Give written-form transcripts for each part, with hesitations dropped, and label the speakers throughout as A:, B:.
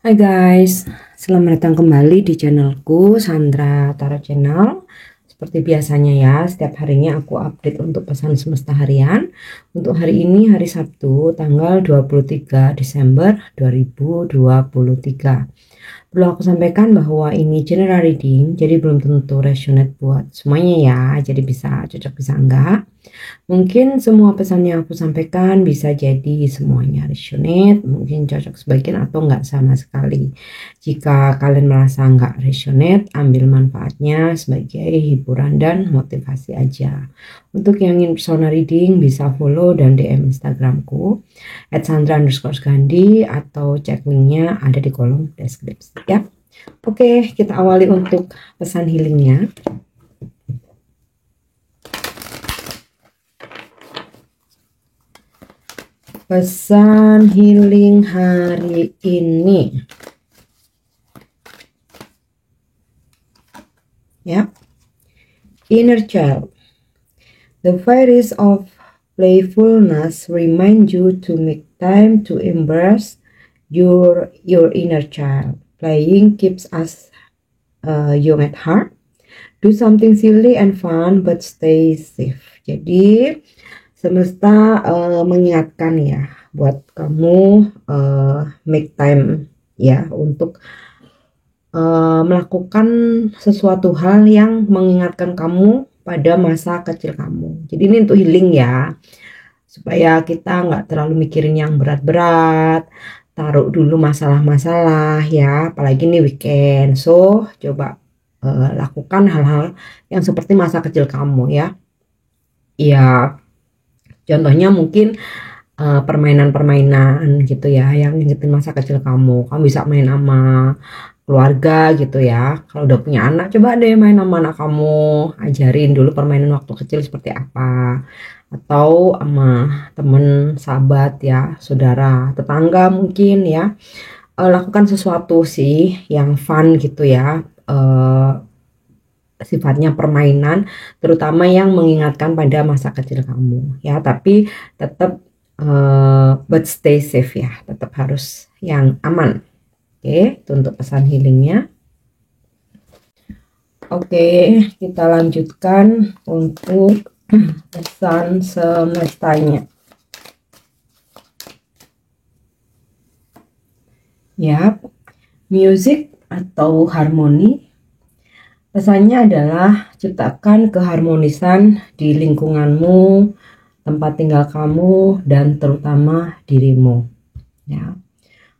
A: Hai guys, selamat datang kembali di channelku Sandra Tarot Channel. Seperti biasanya ya, setiap harinya aku update untuk pesan semesta harian. Untuk hari ini hari Sabtu tanggal 23 Desember 2023. Perlu aku sampaikan bahwa ini general reading, jadi belum tentu resonate buat semuanya ya. Jadi bisa cocok bisa enggak. Mungkin semua pesan yang aku sampaikan bisa jadi semuanya resonate, mungkin cocok sebagian atau enggak sama sekali. Jika kalian merasa enggak resonate, ambil manfaatnya sebagai hiburan dan motivasi aja. Untuk yang ingin personal reading bisa follow dan DM Instagramku @sandra_gandhi atau cek linknya ada di kolom deskripsi ya. Oke, kita awali untuk pesan healingnya. Pesan healing hari ini ya, inner child. The fairies of playfulness remind you to make time to embrace your inner child. Playing keeps us young at heart. Do something silly and fun but stay safe. Jadi semesta mengingatkan ya buat kamu make time ya untuk melakukan sesuatu hal yang mengingatkan kamu pada masa kecil kamu. Jadi ini untuk healing ya, supaya kita nggak terlalu mikirin yang berat-berat, taruh dulu masalah-masalah ya, apalagi ini weekend. So coba lakukan hal-hal yang seperti masa kecil kamu ya. Ya, contohnya mungkin permainan-permainan gitu ya yang ngingetin masa kecil kamu. Kamu bisa main sama keluarga gitu ya. Kalau udah punya anak, coba deh main sama anak kamu, ajarin dulu permainan waktu kecil seperti apa. Atau sama temen, sahabat ya, saudara, tetangga mungkin ya. Lakukan sesuatu sih yang fun gitu ya. Sifatnya permainan, terutama yang mengingatkan pada masa kecil kamu ya, tapi tetap but stay safe ya, tetap harus yang aman. Oke, itu untuk pesan healingnya. Oke, kita lanjutkan untuk pesan semestanya ya. Music atau harmoni. Pesannya adalah ciptakan keharmonisan di lingkunganmu, tempat tinggal kamu, dan terutama dirimu. Ya,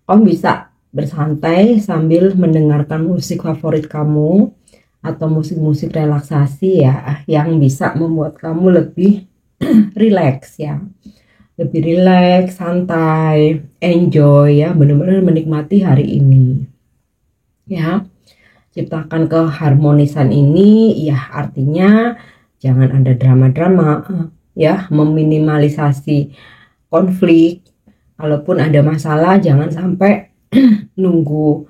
A: kamu bisa bersantai sambil mendengarkan musik favorit kamu atau musik-musik relaksasi ya, yang bisa membuat kamu lebih rileks ya, lebih rileks, santai, enjoy ya, benar-benar menikmati hari ini. Ya. Ciptakan keharmonisan ini ya artinya jangan ada drama-drama ya, meminimalisasi konflik. Kalaupun ada masalah jangan sampai nunggu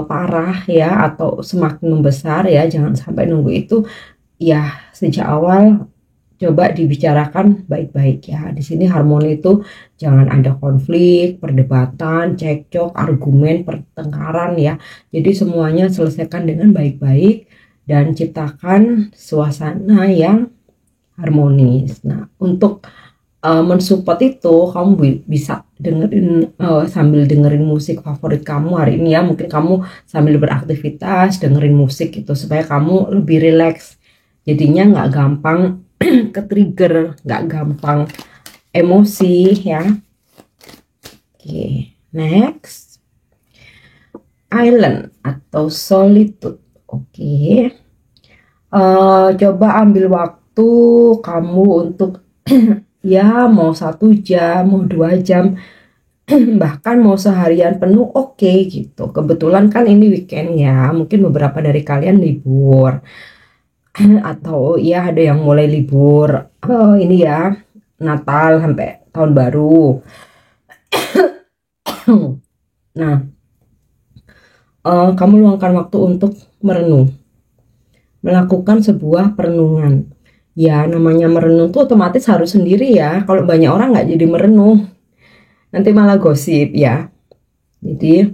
A: parah ya atau semakin membesar ya, jangan sampai nunggu itu ya. Sejak awal coba dibicarakan baik-baik ya. Di sini harmoni itu jangan ada konflik, perdebatan, cekcok, argumen, pertengkaran ya. Jadi semuanya selesaikan dengan baik-baik dan ciptakan suasana yang harmonis. Nah, untuk mensupport itu kamu bisa dengerin sambil dengerin musik favorit kamu hari ini ya. Mungkin kamu sambil beraktivitas dengerin musik itu supaya kamu lebih rileks. Jadinya nggak gampang ke trigger, nggak gampang emosi ya. Oke, next, island atau solitude. Oke, coba ambil waktu kamu untuk ya mau 1 jam, mau 2 jam, bahkan mau seharian penuh oke gitu. Kebetulan kan ini weekend ya, mungkin beberapa dari kalian libur atau ya ada yang mulai libur ini ya, Natal sampai tahun baru. Nah, kamu luangkan waktu untuk merenung, melakukan sebuah perenungan ya. Namanya merenung tuh otomatis harus sendiri ya. Kalau banyak orang nggak jadi merenung, nanti malah gosip ya. Jadi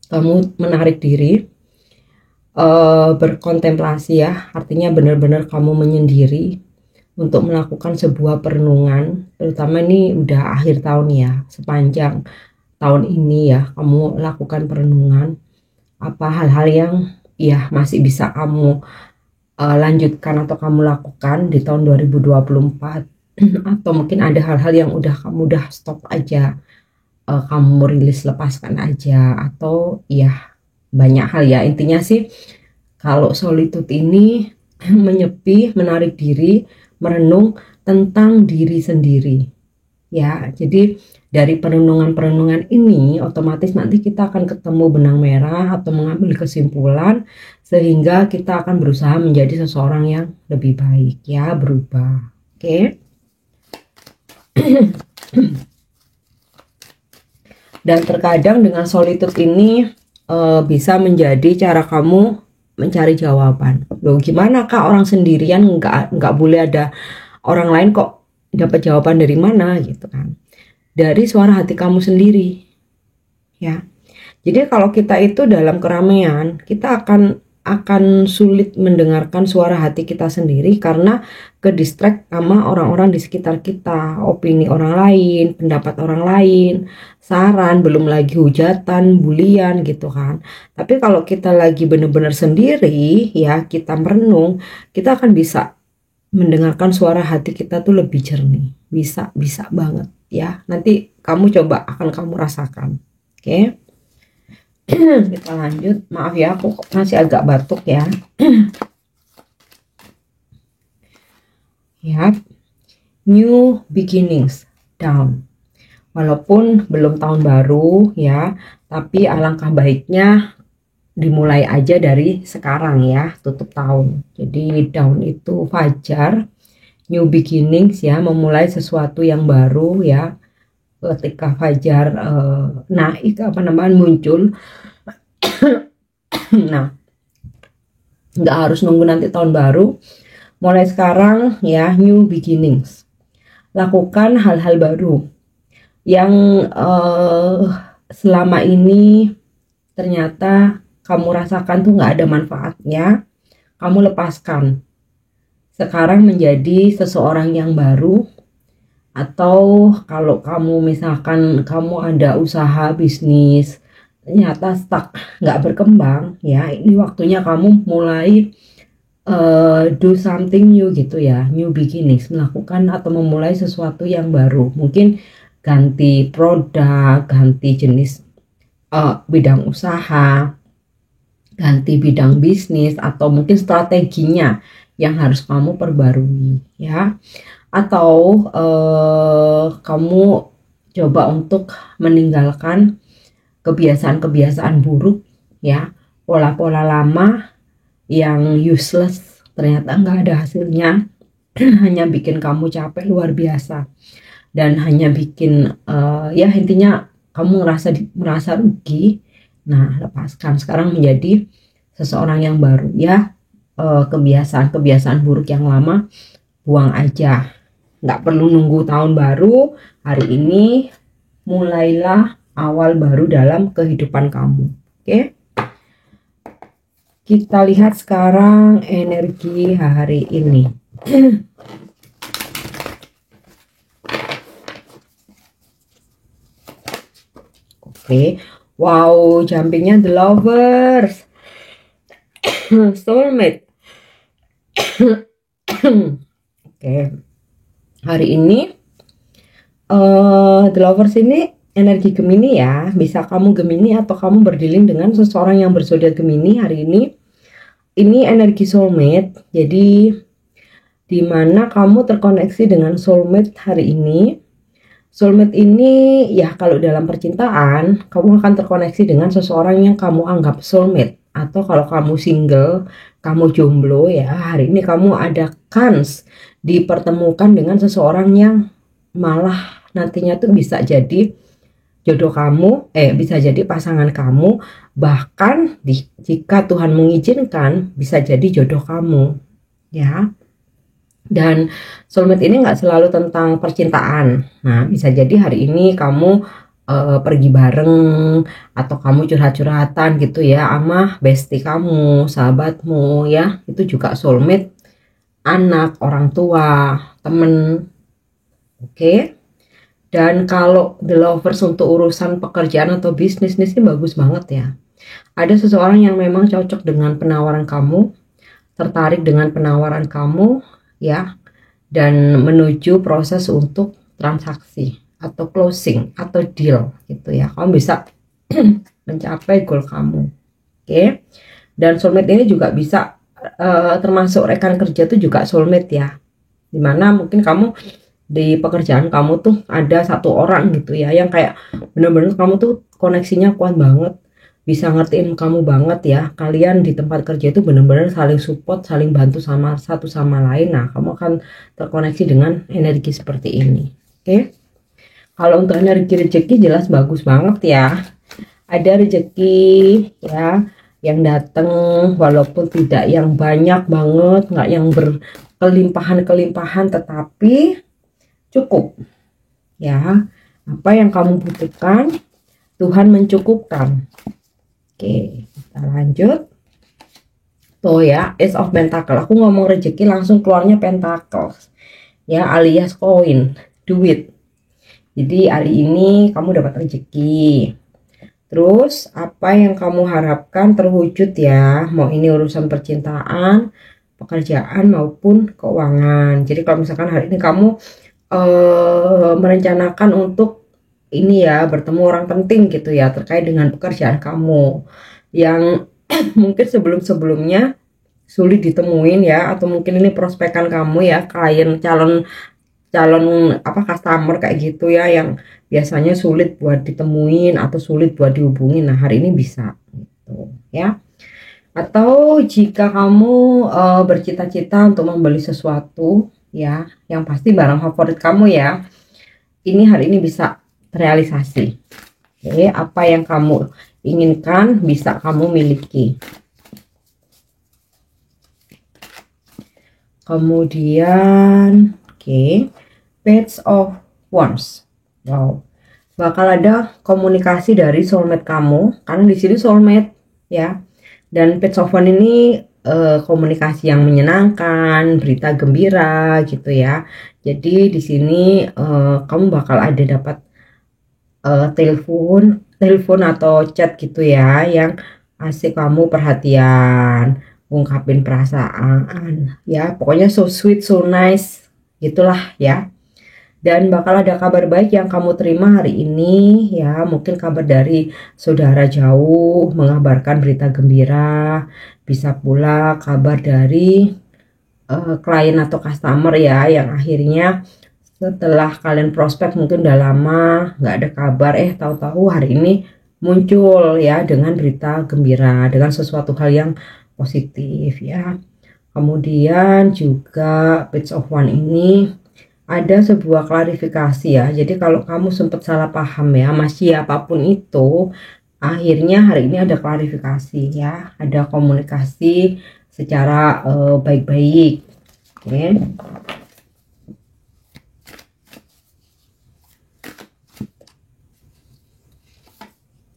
A: kamu menarik diri, berkontemplasi ya, artinya benar-benar kamu menyendiri untuk melakukan sebuah perenungan, terutama ini udah akhir tahun ya, sepanjang tahun ini ya, kamu lakukan perenungan, apa hal-hal yang ya masih bisa kamu lanjutkan atau kamu lakukan di tahun 2024 atau mungkin ada hal-hal yang kamu udah stop aja, kamu rilis, lepaskan aja, atau ya banyak hal ya. Intinya sih kalau solitude ini menyepi, menarik diri, merenung tentang diri sendiri ya. Jadi dari perenungan-perenungan ini otomatis nanti kita akan ketemu benang merah atau mengambil kesimpulan, sehingga kita akan berusaha menjadi seseorang yang lebih baik ya, berubah. Oke. Dan terkadang dengan solitude ini bisa menjadi cara kamu mencari jawaban. Loh, gimana Kak, orang sendirian nggak boleh ada orang lain, kok dapat jawaban dari mana gitu kan? Dari suara hati kamu sendiri ya. Jadi kalau kita itu dalam keramaian, kita akan sulit mendengarkan suara hati kita sendiri karena ke distract sama orang-orang di sekitar kita, opini orang lain, pendapat orang lain, saran, belum lagi hujatan, bulian gitu kan. Tapi kalau kita lagi benar-benar sendiri ya, kita merenung, kita akan bisa mendengarkan suara hati kita tuh lebih jernih. Bisa banget ya. Nanti kamu coba, akan kamu rasakan. Oke. Kita lanjut. Maaf ya, aku masih agak batuk ya. Ya, new beginnings, down. Walaupun belum tahun baru ya, tapi alangkah baiknya dimulai aja dari sekarang ya, tutup tahun. Jadi down itu fajar, new beginnings ya, memulai sesuatu yang baru ya. Ketika fajar naik muncul, nah nggak harus nunggu nanti tahun baru, mulai sekarang ya, new beginnings. Lakukan hal-hal baru yang selama ini ternyata kamu rasakan tuh nggak ada manfaatnya, kamu lepaskan. Sekarang menjadi seseorang yang baru. Atau kalau kamu misalkan kamu ada usaha bisnis ternyata stuck, nggak berkembang ya, ini waktunya kamu mulai do something new gitu ya, new beginnings, melakukan atau memulai sesuatu yang baru. Mungkin ganti produk, ganti jenis bidang usaha, ganti bidang bisnis, atau mungkin strateginya yang harus kamu perbarui ya. Atau kamu coba untuk meninggalkan kebiasaan-kebiasaan buruk ya, pola-pola lama yang useless, ternyata nggak ada hasilnya, hanya bikin kamu capek luar biasa dan hanya bikin ya intinya kamu merasa rugi. Nah, lepaskan sekarang menjadi seseorang yang baru ya. Kebiasaan-kebiasaan buruk yang lama buang aja. Nggak perlu nunggu tahun baru, hari ini mulailah awal baru dalam kehidupan kamu. Oke? Kita lihat sekarang energi hari ini. Oke. Wow, jumpingnya the lovers. Soulmate. Oke. Hari ini the lovers ini energi Gemini ya. Bisa kamu Gemini atau kamu berdealing dengan seseorang yang berzodiak Gemini hari ini. Ini energi soulmate. Jadi dimana kamu terkoneksi dengan soulmate hari ini. Soulmate ini ya, kalau dalam percintaan kamu akan terkoneksi dengan seseorang yang kamu anggap soulmate. Atau kalau kamu single, kamu jomblo ya, hari ini kamu ada kans dipertemukan dengan seseorang yang malah nantinya tuh bisa jadi jodoh kamu, bisa jadi pasangan kamu, bahkan jika Tuhan mengizinkan bisa jadi jodoh kamu ya. Dan soulmate ini nggak selalu tentang percintaan. Nah, bisa jadi hari ini kamu pergi bareng atau kamu curhat-curhatan gitu ya sama bestie kamu, sahabatmu ya, itu juga soulmate, anak, orang tua, temen. Oke. Dan kalau the lovers untuk urusan pekerjaan atau bisnis ini sih bagus banget ya. Ada seseorang yang memang cocok dengan penawaran kamu, tertarik dengan penawaran kamu ya, dan menuju proses untuk transaksi atau closing atau deal gitu ya. Kamu bisa mencapai goal kamu. Oke. Dan soulmate ini juga bisa termasuk rekan kerja tuh juga soulmate ya. Dimana mungkin kamu di pekerjaan kamu tuh ada satu orang gitu ya yang kayak bener-bener kamu tuh koneksinya kuat banget, bisa ngertiin kamu banget ya. Kalian di tempat kerja itu bener-bener saling support, saling bantu sama satu sama lain. Nah, kamu akan terkoneksi dengan energi seperti ini. Oke. Kalau untuk energi rezeki jelas bagus banget ya. Ada rezeki ya yang datang, walaupun tidak yang banyak banget, nggak yang berkelimpahan-kelimpahan, tetapi cukup ya. Apa yang kamu butuhkan Tuhan mencukupkan. Oke, kita lanjut tuh ya, Ace of Pentacle. Aku ngomong rezeki langsung keluarnya Pentacles ya, alias koin, duit. Jadi hari ini kamu dapat rezeki. Terus apa yang kamu harapkan terwujud ya, mau ini urusan percintaan, pekerjaan maupun keuangan. Jadi kalau misalkan hari ini kamu merencanakan untuk ini ya, bertemu orang penting gitu ya, terkait dengan pekerjaan kamu yang mungkin sebelum-sebelumnya sulit ditemuin ya, atau mungkin ini prospekan kamu ya, klien, calon customer kayak gitu ya, yang biasanya sulit buat ditemuin atau sulit buat dihubungin. Nah, hari ini bisa gitu ya. Atau jika kamu bercita-cita untuk membeli sesuatu ya, yang pasti barang favorit kamu ya, ini hari ini bisa terrealisasi. Oke, apa yang kamu inginkan bisa kamu miliki. Kemudian oke, Page of Wands. Wow, bakal ada komunikasi dari soulmate kamu, karena di sini soulmate ya. Dan Page of Wands ini komunikasi yang menyenangkan, berita gembira gitu ya. Jadi di sini kamu bakal ada dapat telepon atau chat gitu ya, yang asik, kamu perhatian, ungkapin perasaan ya. Pokoknya so sweet, so nice gitulah ya. Dan bakal ada kabar baik yang kamu terima hari ini ya, mungkin kabar dari saudara jauh mengabarkan berita gembira, bisa pula kabar dari klien atau customer ya, yang akhirnya setelah kalian prospek mungkin udah lama nggak ada kabar, tahu-tahu hari ini muncul ya dengan berita gembira, dengan sesuatu hal yang positif ya. Kemudian juga Page of Wands ini ada sebuah klarifikasi ya. Jadi kalau kamu sempat salah paham ya sama siapapun itu, akhirnya hari ini ada klarifikasi ya, ada komunikasi secara baik-baik. Oke.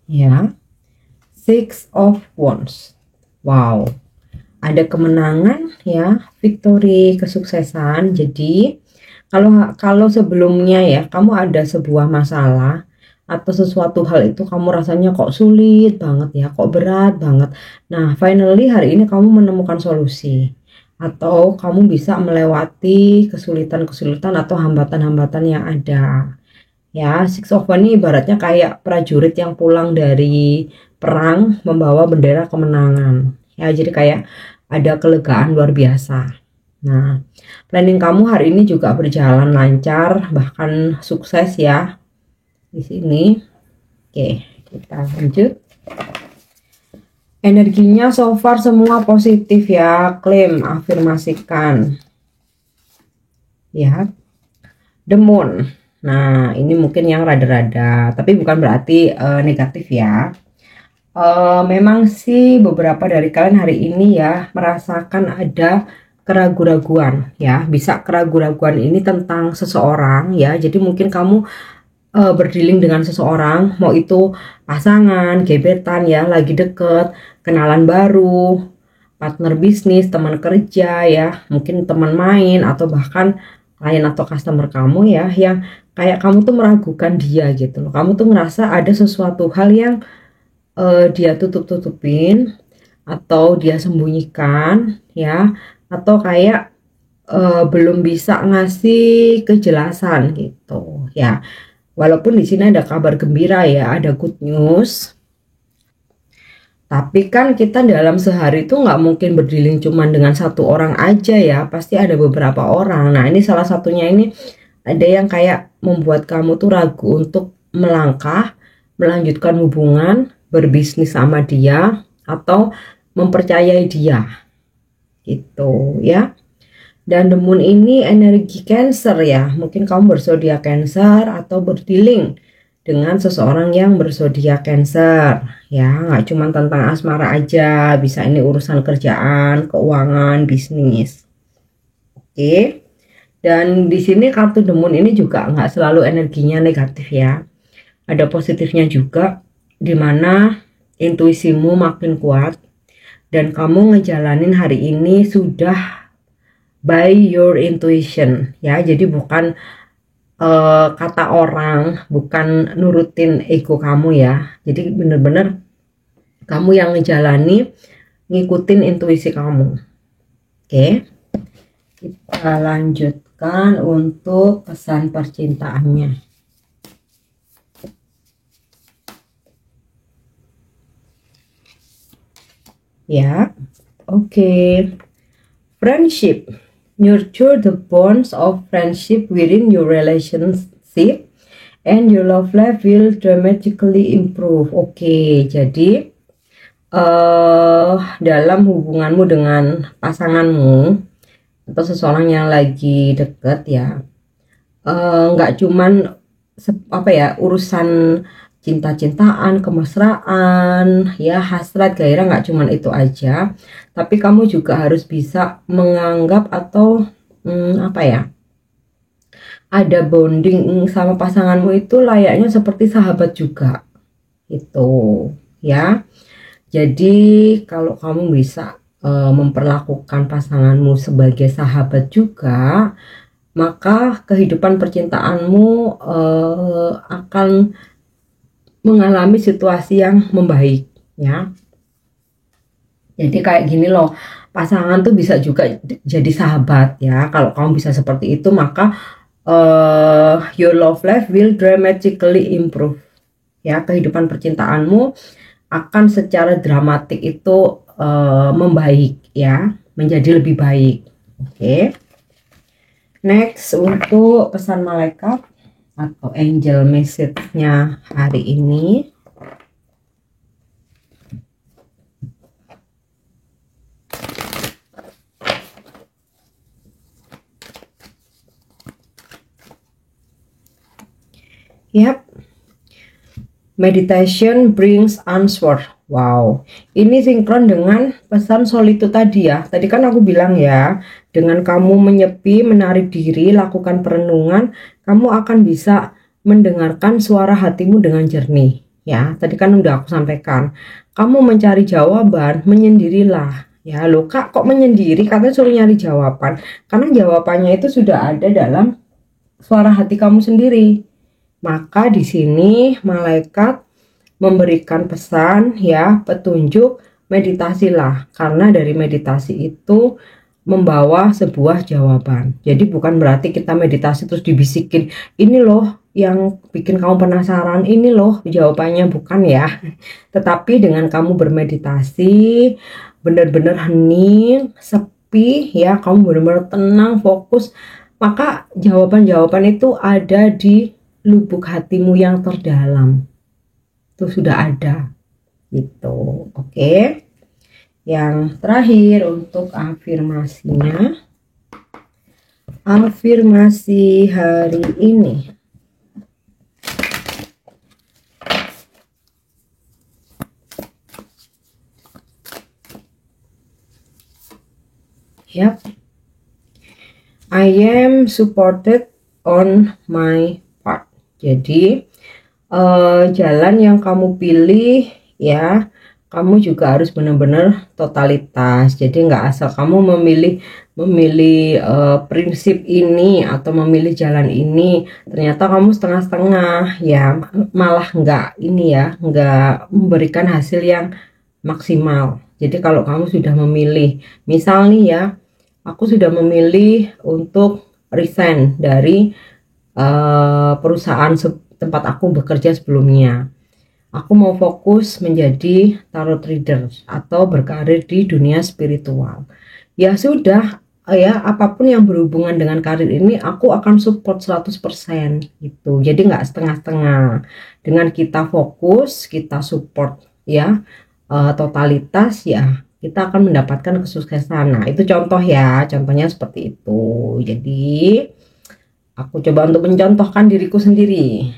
A: Ya, Six of Wands. Wow, ada kemenangan ya, victory, kesuksesan. Jadi kalau sebelumnya ya kamu ada sebuah masalah atau sesuatu hal itu kamu rasanya kok sulit banget ya, kok berat banget. Nah, finally hari ini kamu menemukan solusi, atau kamu bisa melewati kesulitan-kesulitan atau hambatan-hambatan yang ada. Ya, Six of Wands ini ibaratnya kayak prajurit yang pulang dari perang membawa bendera kemenangan. Ya, jadi kayak ada kelegaan luar biasa. Nah, planning kamu hari ini juga berjalan lancar, bahkan sukses ya di sini. Oke, kita lanjut. Energinya so far semua positif ya, klaim, afirmasikan. Ya, The Moon. Nah, ini mungkin yang rada-rada, tapi bukan berarti negatif ya. Memang sih beberapa dari kalian hari ini ya merasakan ada keraguan-raguan ya, bisa keraguan-raguan ini tentang seseorang ya. Jadi mungkin kamu berdealing dengan seseorang, mau itu pasangan, gebetan ya, lagi deket, kenalan baru, partner bisnis, teman kerja ya, mungkin teman main atau bahkan klien atau customer kamu ya, yang kayak kamu tuh meragukan dia gitu loh. Kamu tuh ngerasa ada sesuatu hal yang dia tutup-tutupin atau dia sembunyikan ya, atau kayak belum bisa ngasih kejelasan gitu ya. Walaupun di sini ada kabar gembira ya, ada good news. Tapi kan kita dalam sehari itu nggak mungkin berdealing cuman dengan satu orang aja ya, pasti ada beberapa orang. Nah ini salah satunya ini ada yang kayak membuat kamu tuh ragu untuk melangkah, melanjutkan hubungan, berbisnis sama dia, atau mempercayai dia gitu ya. Dan the moon ini energi Cancer ya, mungkin kamu berzodiak Cancer atau berdealing dengan seseorang yang berzodiak Cancer ya, nggak cuma tentang asmara aja, bisa ini urusan kerjaan, keuangan, bisnis. Oke. Dan di sini kartu the moon ini juga nggak selalu energinya negatif ya, ada positifnya juga, dimana intuisimu makin kuat dan kamu ngejalanin hari ini sudah by your intuition ya, jadi bukan kata orang, bukan nurutin ego kamu ya, jadi bener-bener kamu yang ngejalani, ngikutin intuisi kamu. Oke, kita lanjutkan untuk pesan percintaannya ya. Oke. Friendship. Nurture the bonds of friendship within your relationship and your love life will dramatically improve. Oke, jadi dalam hubunganmu dengan pasanganmu atau seseorang yang lagi deket ya, nggak cuman apa ya, urusan cinta-cintaan, kemesraan, ya hasrat, gairah, nggak cuman itu aja, tapi kamu juga harus bisa menganggap atau apa ya, ada bonding sama pasanganmu itu layaknya seperti sahabat juga itu ya. Jadi kalau kamu bisa memperlakukan pasanganmu sebagai sahabat juga, maka kehidupan percintaanmu akan mengalami situasi yang membaik ya. Jadi kayak gini loh, pasangan tuh bisa juga jadi sahabat ya. Kalau kamu bisa seperti itu, maka your love life will dramatically improve ya. Kehidupan percintaanmu akan secara dramatik itu membaik ya, menjadi lebih baik. Oke. Next, untuk pesan malaikat atau angel message-nya hari ini. Yap. Meditation brings answer. Wow, ini sinkron dengan pesan solitude tadi ya. Tadi kan aku bilang ya, dengan kamu menyepi, menarik diri, lakukan perenungan, kamu akan bisa mendengarkan suara hatimu dengan jernih. Ya, tadi kan udah aku sampaikan. Kamu mencari jawaban, menyendirilah. Ya, lo kak kok menyendiri? Katanya suruh nyari jawaban. Karena jawabannya itu sudah ada dalam suara hati kamu sendiri. Maka di sini malaikat memberikan pesan ya, petunjuk, meditasilah, karena dari meditasi itu membawa sebuah jawaban. Jadi bukan berarti kita meditasi terus dibisikin, ini loh yang bikin kamu penasaran, ini loh jawabannya, bukan ya. Tetapi dengan kamu bermeditasi, benar-benar hening, sepi ya, kamu benar-benar tenang, fokus, maka jawaban-jawaban itu ada di lubuk hatimu yang terdalam. Itu sudah ada gitu. Oke. Yang terakhir untuk afirmasinya, afirmasi hari ini. Yap. I am supported on my part. Jadi jalan yang kamu pilih ya, kamu juga harus benar-benar totalitas. Jadi nggak asal kamu memilih prinsip ini atau memilih jalan ini, ternyata kamu setengah-setengah ya, malah nggak ini ya, nggak memberikan hasil yang maksimal. Jadi kalau kamu sudah memilih, misal nih ya, aku sudah memilih untuk resign dari perusahaan tempat aku bekerja sebelumnya. Aku mau fokus menjadi tarot reader atau berkarir di dunia spiritual. Ya sudah, ya apapun yang berhubungan dengan karir ini aku akan support 100% gitu. Jadi nggak setengah-setengah. Dengan kita fokus, kita support ya, totalitas ya, kita akan mendapatkan kesuksesan. Nah, itu contoh ya, contohnya seperti itu. Jadi aku coba untuk mencontohkan diriku sendiri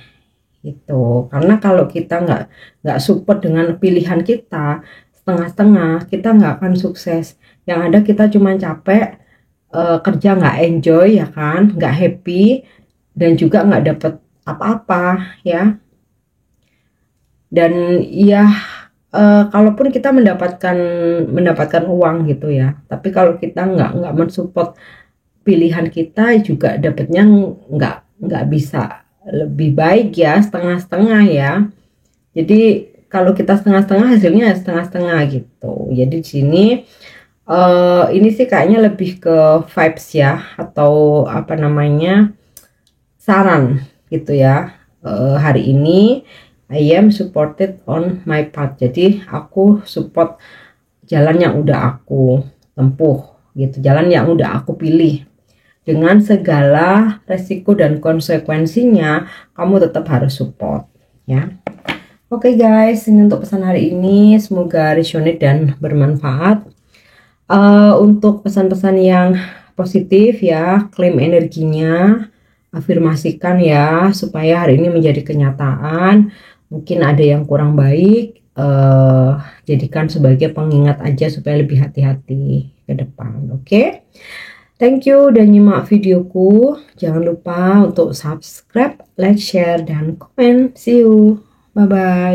A: gitu. Karena kalau kita nggak support dengan pilihan kita setengah-setengah, kita nggak akan sukses. Yang ada kita cuma capek, kerja nggak enjoy ya kan, nggak happy, dan juga nggak dapet apa-apa ya. Dan ya kalaupun kita mendapatkan uang gitu ya, tapi kalau kita nggak mensupport pilihan kita, juga dapatnya nggak bisa lebih baik ya, setengah-setengah ya. Jadi kalau kita setengah-setengah, hasilnya setengah-setengah gitu. Jadi di sini ini sih kayaknya lebih ke vibes ya, atau apa namanya, saran gitu ya. Hari ini I am supported on my path. Jadi aku support jalan yang udah aku tempuh gitu, jalan yang udah aku pilih. Dengan segala resiko dan konsekuensinya, kamu tetap harus support ya. Oke guys, ini untuk pesan hari ini, semoga resonate dan bermanfaat. Untuk pesan-pesan yang positif ya, klaim energinya, afirmasikan ya, supaya hari ini menjadi kenyataan. Mungkin ada yang kurang baik, jadikan sebagai pengingat aja supaya lebih hati-hati ke depan. Oke? Thank you udah nyimak videoku. Jangan lupa untuk subscribe, like, share, dan komen. See you. Bye-bye.